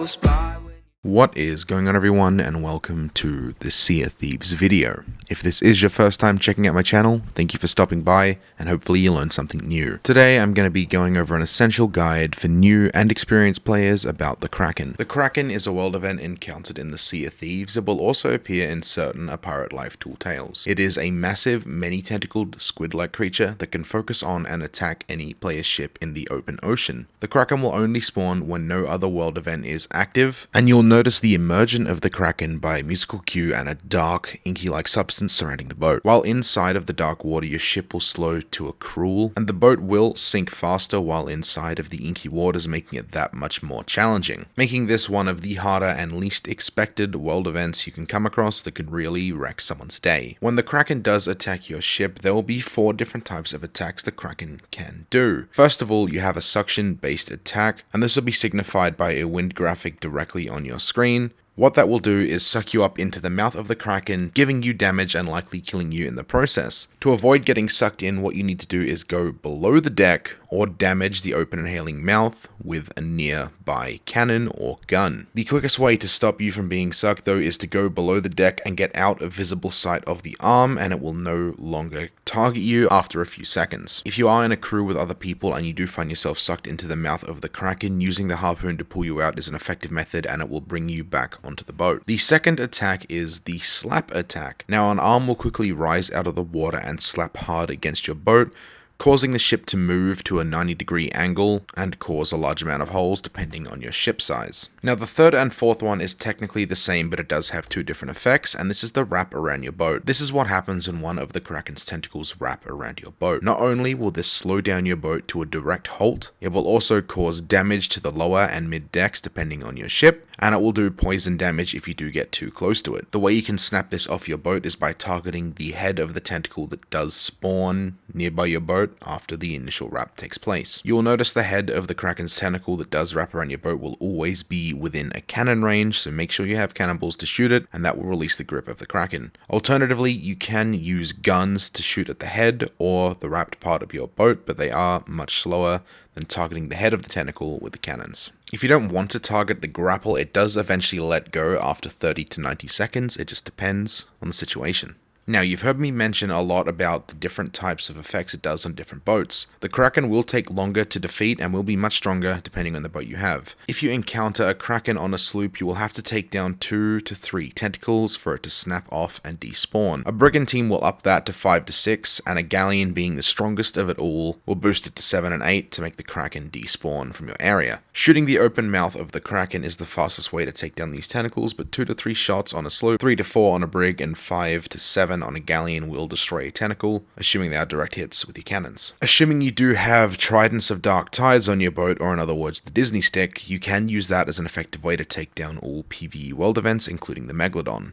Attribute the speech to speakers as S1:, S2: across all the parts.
S1: close by.
S2: What is going on, everyone, and welcome to the Sea of Thieves video. If this is your first time checking out my channel, thank you for stopping by, and hopefully you learned something new. Today I'm going to be going over an essential guide for new and experienced players about the Kraken. The Kraken is a world event encountered in the Sea of Thieves. It will also appear in certain A Pirate Life tool tales. It is a massive, many-tentacled, squid-like creature that can focus on and attack any player's ship in the open ocean. The Kraken will only spawn when no other world event is active, and you'll notice the immersion of the Kraken by a musical cue and a dark, inky-like substance surrounding the boat. While inside of the dark water, your ship will slow to a crawl, and the boat will sink faster while inside of the inky waters, making it that much more challenging, making this one of the harder and least expected world events you can come across that could really wreck someone's day. When the Kraken does attack your ship, there will be 4 different types of attacks the Kraken can do. First of all, you have a suction-based attack, and this will be signified by a wind graphic directly on your screen. What that will do is suck you up into the mouth of the Kraken, giving you damage and likely killing you in the process. To avoid getting sucked in, what you need to do is go below the deck or damage the open inhaling mouth with a nearby cannon or gun. The quickest way to stop you from being sucked, though, is to go below the deck and get out of visible sight of the arm, and it will no longer target you after a few seconds. If you are in a crew with other people and you do find yourself sucked into the mouth of the Kraken, using the harpoon to pull you out is an effective method, and it will bring you back onto the boat. The second attack is the slap attack. Now, an arm will quickly rise out of the water and slap hard against your boat, causing the ship to move to a 90-degree angle and cause a large amount of holes depending on your ship size. Now, the third and fourth one is technically the same, but it does have 2 different effects, and this is the wrap around your boat. This is what happens when one of the Kraken's tentacles wrap around your boat. Not only will this slow down your boat to a direct halt, it will also cause damage to the lower and mid decks depending on your ship, and it will do poison damage if you do get too close to it. The way you can snap this off your boat is by targeting the head of the tentacle that does spawn nearby your boat after the initial wrap takes place. You will notice the head of the Kraken's tentacle that does wrap around your boat will always be within a cannon range, so make sure you have cannonballs to shoot it, and that will release the grip of the Kraken. Alternatively, you can use guns to shoot at the head or the wrapped part of your boat, but they are much slower than targeting the head of the tentacle with the cannons. If you don't want to target the grapple, it does eventually let go after 30 to 90 seconds, it just depends on the situation. Now, you've heard me mention a lot about the different types of effects it does on different boats. The Kraken will take longer to defeat and will be much stronger depending on the boat you have. If you encounter a Kraken on a sloop, you will have to take down 2 to 3 tentacles for it to snap off and despawn. A brigand team will up that to 5 to 6, and a galleon, being the strongest of it all, will boost it to 7 and 8 to make the Kraken despawn from your area. Shooting the open mouth of the Kraken is the fastest way to take down these tentacles, but 2 to 3 shots on a sloop, 3 to 4 on a brig, and 5 to 7 on a galleon will destroy a tentacle, assuming they are direct hits with your cannons. Assuming you do have Tridents of Dark Tides on your boat, or in other words, the Disney Stick, you can use that as an effective way to take down all PvE world events, including the Megalodon.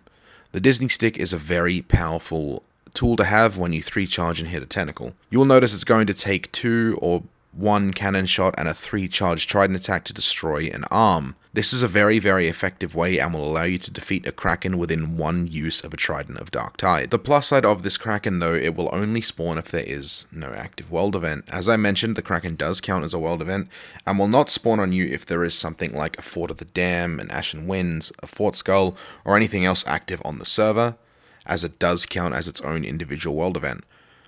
S2: The Disney Stick is a very powerful tool to have when you 3-charge and hit a tentacle. You will notice it's going to take 2 or 1 cannon shot and a 3-charge Trident attack to destroy an arm. This is a very, very effective way and will allow you to defeat a Kraken within 1 use of a Trident of Dark Tide. The plus side of this Kraken, though, it will only spawn if there is no active world event. As I mentioned, the Kraken does count as a world event and will not spawn on you if there is something like a Fort of the Dam, an Ashen Winds, a Fort Skull, or anything else active on the server, as it does count as its own individual world event.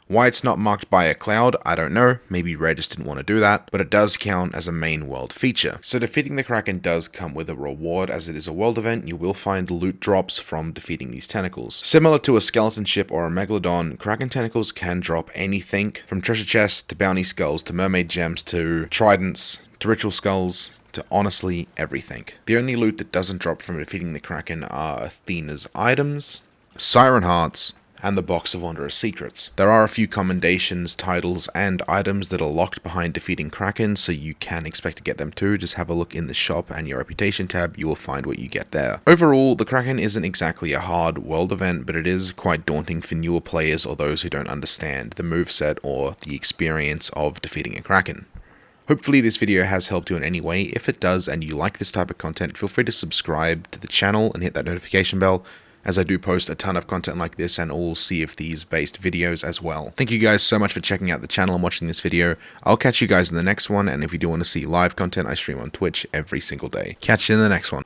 S2: Why it's not marked by a cloud, I don't know, maybe Rare just didn't want to do that, but it does count as a main world feature. So defeating the Kraken does come with a reward, as it is a world event. You will find loot drops from defeating these tentacles. Similar to a skeleton ship or a Megalodon, Kraken tentacles can drop anything, from treasure chests to bounty skulls to mermaid gems to tridents to ritual skulls to honestly everything. The only loot that doesn't drop from defeating the Kraken are Athena's items, Siren Hearts, and the Box of Wondrous Secrets. There are a few commendations, titles, and items that are locked behind defeating Kraken, so you can expect to get them too. Just have a look in the shop and your reputation tab, you will find what you get there. Overall, the Kraken isn't exactly a hard world event, but it is quite daunting for newer players or those who don't understand the moveset or the experience of defeating a Kraken. Hopefully this video has helped you in any way. If it does and you like this type of content, feel free to subscribe to the channel and hit that notification bell as I do post a ton of content like this and all Sea of Thieves based videos as well. Thank you guys so much for checking out the channel and watching this video. I'll catch you guys in the next one, and if you do want to see live content, I stream on Twitch every single day. Catch you in the next one.